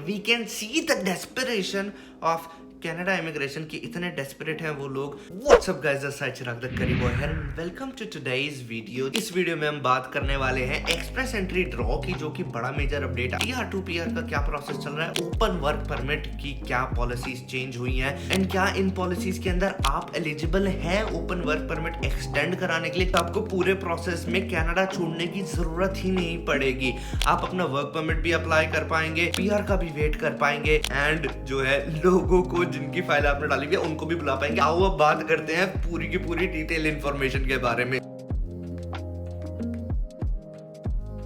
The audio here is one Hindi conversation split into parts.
We can see the desperation of Canada immigration की इतने डेस्परेट हैं वो लोग। What's up guys, Chirag the करी boy here and welcome to today's video। इस वीडियो में हम बात करने वाले हैं एक्सप्रेस एंट्री ड्रॉ की, जो कि बड़ा मेजर अपडेट है। PR टू PR का क्या प्रोसेस चल रहा है, ओपन वर्क परमिट की क्या पॉलिसीज चेंज हुई हैं एंड क्या इन पॉलिसीज के अंदर आप एलिजिबल हैं ओपन वर्क परमिट एक्सटेंड कराने के लिए। तो आपको पूरे प्रोसेस में कनाडा छोड़ने की जरूरत ही नहीं पड़ेगी। आप अपना वर्क परमिट भी अप्लाई कर पाएंगे, PR का भी वेट कर पाएंगे एंड जो है लोगों को जिनकी फाइल आपने डाली हुई है उनको भी बुला पाएंगे। आओ अब बात करते हैं पूरी की पूरी डिटेल इंफॉर्मेशन के बारे में।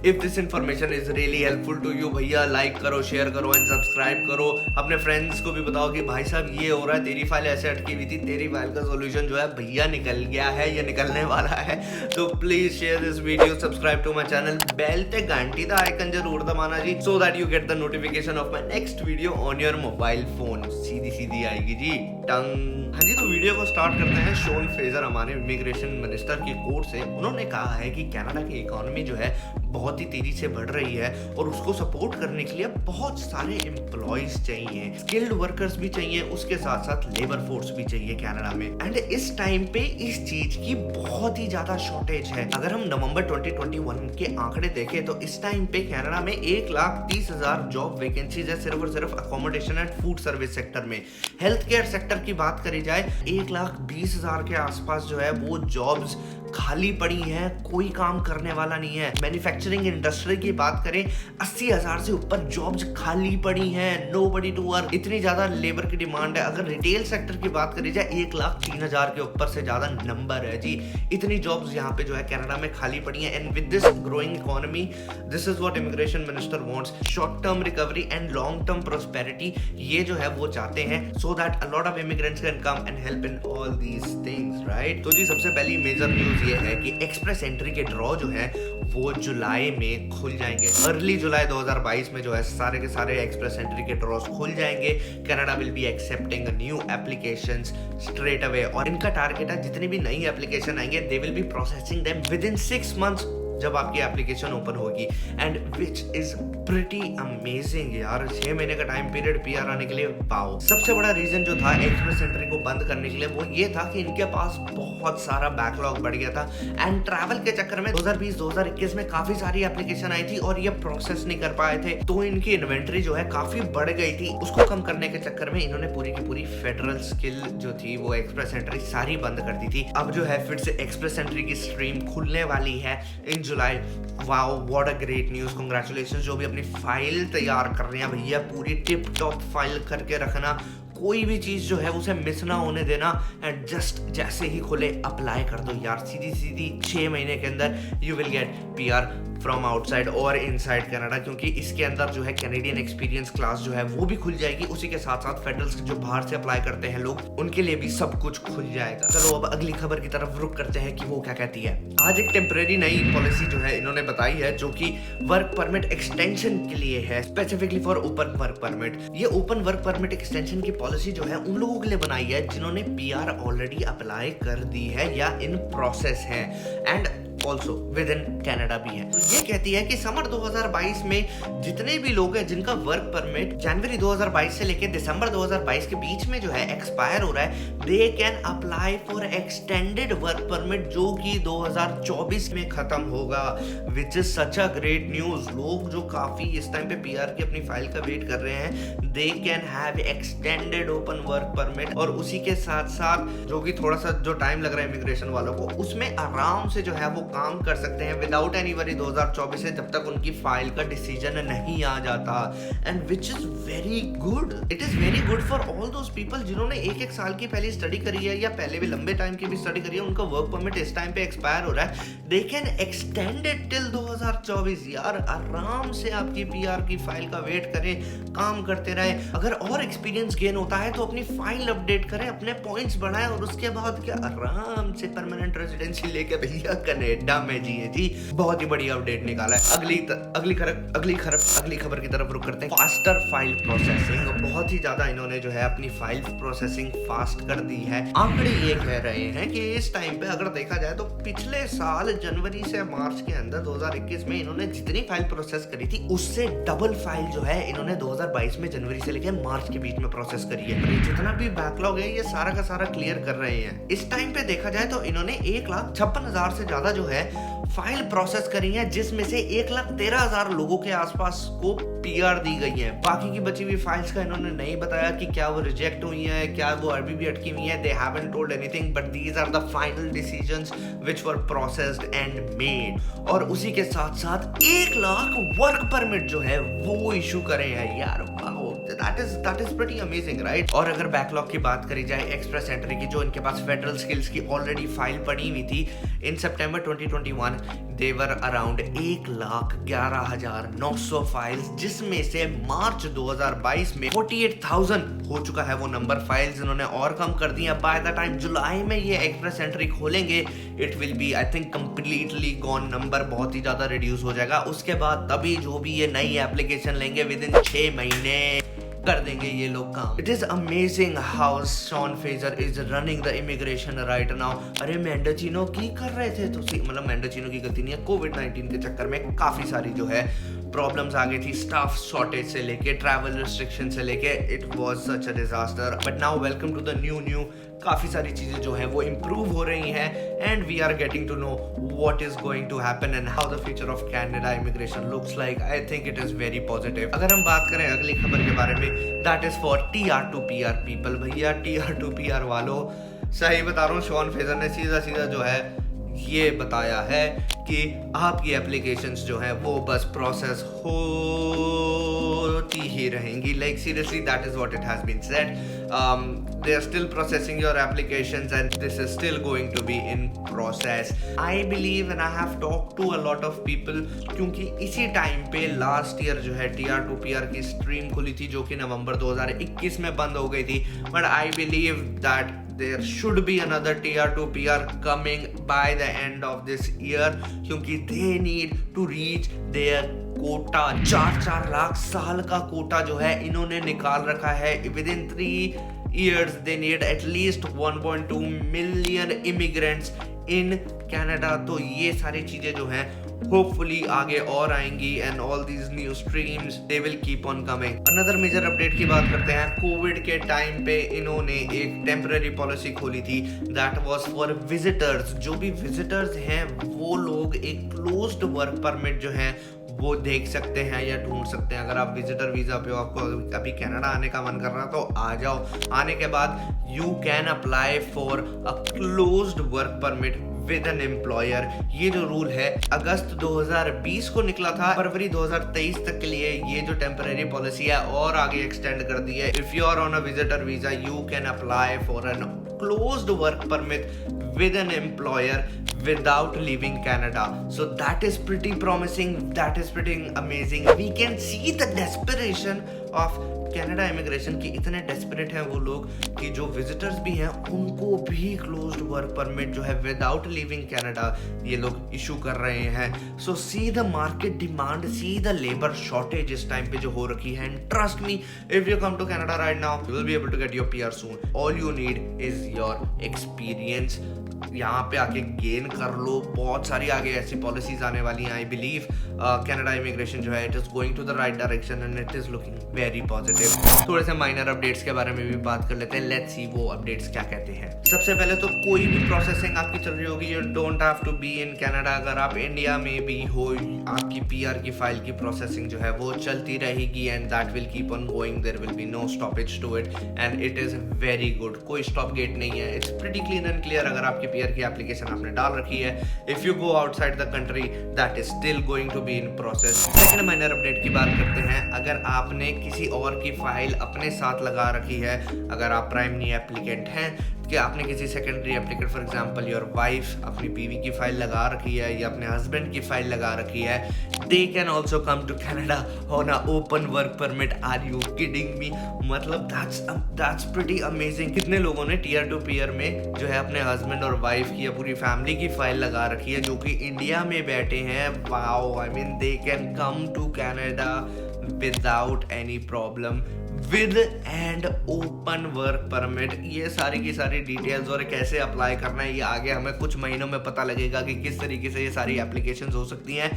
If this information is really helpful to you, भैया लाइक करो, शेयर करो एंड सब्सक्राइब करो। अपने फ्रेंड्स को भी बताओ कि भाई साहब ये हो रहा है, तेरी फाइल ऐसे अटकी हुई थी, तेरी फाइल का सॉल्यूशन जो है भैया निकल गया है या निकलने वाला है। तो please share this video, subscribe to my channel, bell ते घंटी दा आइकन जरूर दबाना जी, so that you get the notification of my next video on your mobile phone. सीधी सीधी आएगी जी टंग। हाँ जी, तो वीडियो को स्टार्ट करते हैं। शॉन फ्रेजर हमारे इमिग्रेशन मिनिस्टर की कोर्ट से, उन्होंने कहा है कि कनाडा की इकोनॉमी जो है बहुत ही तेजी से बढ़ रही है और उसको सपोर्ट करने के लिए बहुत सारे एम्प्लॉइज चाहिए, स्किल्ड वर्कर्स भी चाहिए, उसके साथ साथ लेबर फोर्स भी चाहिए कनाडा में। एंड इस टाइम पे इस चीज की बहुत ही ज्यादा शॉर्टेज है। अगर हम नवंबर 2021 के आंकड़े देखें तो इस टाइम पे कनाडा में 1,30,000 जॉब वैकेंसीज है सिर्फ और सिर्फ accommodation and food service sector में। हेल्थ केयर सेक्टर की बात करी जाए 1,20,000 के आसपास जो है वो जॉब्स खाली पड़ी हैं, कोई काम करने वाला नहीं है। मैन्युफैक्चरिंग इंडस्ट्री की बात करें 80,000 से ऊपर जॉब्स खाली पड़ी हैं, नोबडी टू वर्क। इतनी ज्यादा लेबर की डिमांड है। अगर रिटेल सेक्टर की बात करी जाए 1,03,000 के ऊपर से ज्यादा नंबर है जी। इतनी जॉब्स यहाँ पे जो है कनाडा में खाली पड़ी हैं। And with this growing economy, this is what immigration minister wants, short term recovery and long term prosperity. ये जो है वो चाहते हैं so that a lot of immigrants can come and help in all these things, right. तो जी सबसे पहली मेजर न्यूज ये है कि एक्सप्रेस एंट्री के ड्रॉ जो है वो जुलाई में खुल जाएंगे। अर्ली जुलाई 2022 में जो है सारे के सारे एक्सप्रेस एंट्री के ड्रॉज खुल जाएंगे। Canada will be accepting new applications straight away और इनका टारगेट है जितनी भी नई एप्लीकेशन आएंगे they will be processing them with in 6 months जब आपकी एप्लीकेशन ओपन होगी। And which is pretty amazing यार। 6 महीने का टाइम पीरियड PR आने के लिए, वाओ। सबसे बड़ा रीजन जो था एक्सप्रेस एंट्री को बंद करने के लिए वो ये था कि इनके पास बहुत सारा बैकलॉग बढ़ गया था एंड ट्रैवल के चक्कर में 2020-2021 में काफी सारी एप्लीकेशन आई थी और ये प्रोसेस नहीं कर पाए थे, तो इनकी इन्वेंट्री जो है काफी बढ़ गई थी। उसको कम करने के चक्कर में इन्होंने पूरी की पूरी फेडरल स्किल जो थी वो एक्सप्रेस एंट्री सारी बंद कर दी थी। अब जो है फिर से एक्सप्रेस एंट्री की स्ट्रीम खुलने वाली है in July. Wow, what a great news, congratulations. जो भी अपनी फाइल तैयार कर रहे हैं भैया पूरी टिप टॉप फाइल करके रखना, कोई भी चीज जो है उसे मिस ना होने देना एंड जस्ट जैसे ही खुले अप्लाई कर दो यार। सीधी सीधी 6 महीने के अंदर you will get PR from outside और इनसाइड कनाडा, क्योंकि इसके अंदर जो है कैनेडियन एक्सपीरियंस क्लास जो है वो भी खुल जाएगी। उसी के साथ साथ फेडरल्स जो बाहर से अप्लाई करते हैं लोग उनके लिए भी सब कुछ खुल जाएगा। चलो अब अगली खबर की तरफ रुक करते हैं कि वो क्या कहती है। आज एक टेम्परेरी नई पॉलिसी जो है इन्होंने बताई है जो कि वर्क परमिट एक्सटेंशन के लिए है, specifically for open work permit. ये ओपन वर्क परमिट एक्सटेंशन की पॉलिसी जो है उन लोगों के लिए बनाई है जिन्होंने PR ऑलरेडी अप्लाई कर दी है या इन प्रोसेस है and also with in Canada भी है। तो ये कहती है कि समर 2022 में जितने भी लोग हैं जिनका वर्क परमिट जनवरी 2022 से लेकर दिसंबर 2022 के बीच में जो है एक्सपायर हो रहा है, they can apply for extended work permit जो कि 2024 में खत्म होगा, which is such a great news. लोग जो काफी इस टाइम पे PR की अपनी फाइल का वेट कर रहे हैं, they can have extended open work permit. और उसी के साथ साथ जो कि थोड़ा सा जो टाइम लग रहा है इमिग्रेशन वालों को, उसमें आराम से जो है वो काम कर सकते हैं विदाउट एनी वरी 2024 से, जब तक उनकी फाइल का डिसीजन नहीं आ जाता। And which is very good, it is very good for all those people जिन्होंने एक साल की पहले स्टडी करी है या पहले भी लंबे टाइम की भी स्टडी करी है, उनका वर्क परमिट इस टाइम पे एक्सपायर हो रहा है, they can extend it till 2024। यार आराम से आपकी PR की फाइल का वेट करें, काम करते रहे। अगर और एक्सपीरियंस गेन होता है तो अपनी फाइल अपडेट करें, अपने पॉइंट्स बढ़ाएं और उसके बाद क्या आराम से परमानेंट रेजिडेंसी लेके भैया कनेडा डम है जी। बहुत ही बढ़िया अपडेट निकाला है। अगली खबर की तरफ रुक करते हैं। फास्टर फाइल प्रोसेसिंग, बहुत ही ज्यादा इन्होंने जो है अपनी फाइल प्रोसेसिंग फास्ट कर दी है। आंकड़े ये कह रहे हैं कि इस टाइम पे अगर देखा जाए तो पिछले साल जनवरी से मार्च के अंदर 2021 में इन्होंने जितनी फाइल प्रोसेस करी थी उससे डबल फाइल जो है इन्होंने 2022 में जनवरी से लेकर मार्च के बीच में प्रोसेस करी है। जितना भी बैकलॉग है ये सारा का सारा क्लियर कर रहे हैं। इस टाइम पे देखा जाए तो इन्होंने 1,56,000 से ज्यादा जो है फाइल प्रोसेस करी है, जिसमें से 1,13,000 लोगों के आसपास को पीआर दी गई है। बाकी की बची हुई फाइल्स का इन्होंने नहीं बताया कि क्या वो रिजेक्ट हुई है, क्या वो अभी भी अटकी हुई है। They haven't told anything, but these are the final decisions which were processed and made. और उसी के साथ साथ 1 लाख वर्क परमिट जो है वो इशू करे हैं यार। That is pretty amazing, right? और अगर बैकलॉग की बात करी जाए एक्सप्रेस एंट्री की, जो इनके पास फेडरल स्किल्स की ऑलरेडी फाइल पड़ी हुई थी इन सितंबर 2021, देवर अराउंड 1,11,900 फाइल्स, जिसमें से मार्च 2022 में 48,000 हो चुका है वो नंबर। फाइल्स इन्होंने और कम कर दी है। बाय द टाइम जुलाई में ये एक्सप्रेस एंट्री खोलेंगे it will be I think completely gone, number बहुत ही ज्यादा रिड्यूस हो जाएगा। उसके बाद तभी जो भी ये नई एप्लीकेशन लेंगे विद इन 6 महीने कर देंगे ये लोग काम। It is amazing how Sean Fraser is running the immigration right now. अरे मेंडाचिनो की कर रहे थे तो मतलब मेंडाचिनो की गलती नहीं है, कोविड-19 के चक्कर में काफी सारी जो है प्रॉब्लम्स आ गई थी, स्टाफ शॉर्टेज से लेके ट्रैवल रिस्ट्रिक्शन से लेके। It was such a disaster, but now welcome to the new काफी सारी चीजें जो है वो इम्प्रूव हो रही हैं and we are getting to know what is going to happen and how the future of Canada immigration looks like. I think it is very positive. अगर हम बात करें अगली खबर के बारे में, that is for TR to PR people. भैया TR to PR वालों, सही बता रहा हूँ, शॉन फेजर ने सीधा जो है ये बताया है कि आपकी एप्लीकेशंस जो है वो बस प्रोसेस होती ही रहेंगी। Like seriously that is what it has been said. they are still processing your applications and this is still going to be in process. I believe and I have talked to a lot of people, क्योंकि इसी टाइम पे लास्ट ईयर जो है TR to PR की स्ट्रीम खुली थी जो कि नवंबर 2021 में बंद हो गई थी। But I believe that there should be another TR to PR coming by the end of this year, क्योंकि they need to reach their quota. 4 lakh साल का कोटा जो है इन्होंने निकाल रखा है। within 3 years they need at least 1.2 million immigrants in Canada। तो ये सारी चीजें जो हैं hopefully आगे और आएंगी and all these new streams they will keep on coming। another major update की बात करते हैं। कोविड के टाइम पे इन्होंने एक टेम्पररी पॉलिसी खोली थी that was for visitors। जो भी विजिटर्स हैं वो लोग एक क्लोज्ड वर्क परमिट जो है वो देख सकते हैं या ढूंढ सकते हैं। अगर आप विजिटर वीजा पे हो, आपको अभी कनाडा आने का मन कर रहा तो आ जाओ। आने के बाद you can apply for a closed work permit with an employer. ये जो रूल है अगस्त 2020 को निकला था, फरवरी 2023 तक के लिए ये जो टेम्पररी पॉलिसी है और आगे एक्सटेंड कर दी है। If you are on a visitor visa you can apply for an closed work permit with an employer without leaving Canada. So that is pretty promising, that is pretty amazing. We can see the desperation of Canada immigration की। इतने डेस्परेट हैं वो लोग कि जो विजिटर्स भी हैं उनको भी क्लोज्ड वर्क परमिट जो है विदाउट लिविंग कनाडा ये लोग इशू कर रहे हैं। So see the market demand, see the labour shortage इस टाइम पे जो हो रखी है। And trust me, if you come to Canada right now you will be able to get your PR soon. All you need is your experience. यहाँ पे आके गेन कर लो। बहुत सारी आगे ऐसी पॉलिसीज आने वाली हैं। आई बिलीव कनाडा इमिग्रेशन जो है it is going to the right direction and it is looking very positive. थोड़े से माइनर अपडेट्स के बारे में भी बात कर लेते हैं। लेट्स सी वो अपडेट्स क्या कहते हैं। सबसे पहले तो कोई भी प्रोसेसिंग आपकी चल रही होगी, you don't have to be in Canada. अगर आप इंडिया में भी हो, आपकी PR की फाइल की प्रोसेसिंग जो है वो चलती रहेगी and that will keep on going. There will be no stoppage to it and it is very good. कोई स्टॉप गेट नहीं है। It's pretty clean and clear. अगर आपकी PR की एप्लीकेशन आपने डाल रखी है, if you go outside the country that is still going to be in process. Second minor update की बात करते हैं। अगर आपने किसी और की फाइल अपने साथ लगा रखी है, अगर आप प्राइमरी एप्लीकेंट हैं, कि आपने किसी secondary applicant for example your wife अपनी बीवी की फाइल लगा रखी है या अपने हस्बैंड की फाइल लगा रखी है, they can also come to Canada on a open work permit. Are you kidding me? मतलब दैट्स प्रीटी अमेजिंग। कितने लोगों ने टीयर टू पीयर में जो है अपने हस्बैंड और वाइफ की या पूरी फैमिली की फाइल लगा रखी है जो कि इंडिया में बैठे हैं। Wow, I mean they can come to Canada without any problem with and open work permit. ये सारी की सारी डिटेल्स और कैसे अप्लाई करना है ये आगे हमें कुछ महीनों में पता लगेगा कि किस तरीके से ये सारी एप्लीकेशंस हो सकती हैं।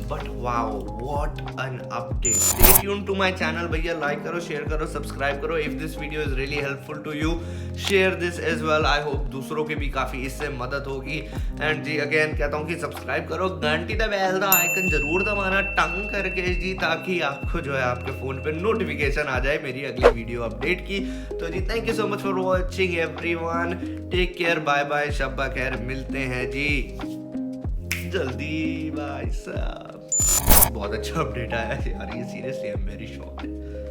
But wow, what an update. Stay tuned to my channel भैया, लाइक करो, शेयर करो, सब्सक्राइब करो। If this video is really helpful to you, share this as well. I hope दूसरों की भी काफी इससे मदद होगी। एंड जी अगेन कहता हूँ कि सब्सक्राइब करो, घंटी द बेल दा आइकन जरूर दबाना टंग करके जी, ताकि आपको जो है आपके फोन पे नोटिफिकेशन आ जाए मेरी अगली वीडियो अपडेट की। तो जी thank you so much for watching everyone, take care, bye bye, शब्बा खैर, मिलते हैं जी जल्दी। भाई साहब बहुत अच्छा अपडेट आया यार, ये seriously I am very shocked.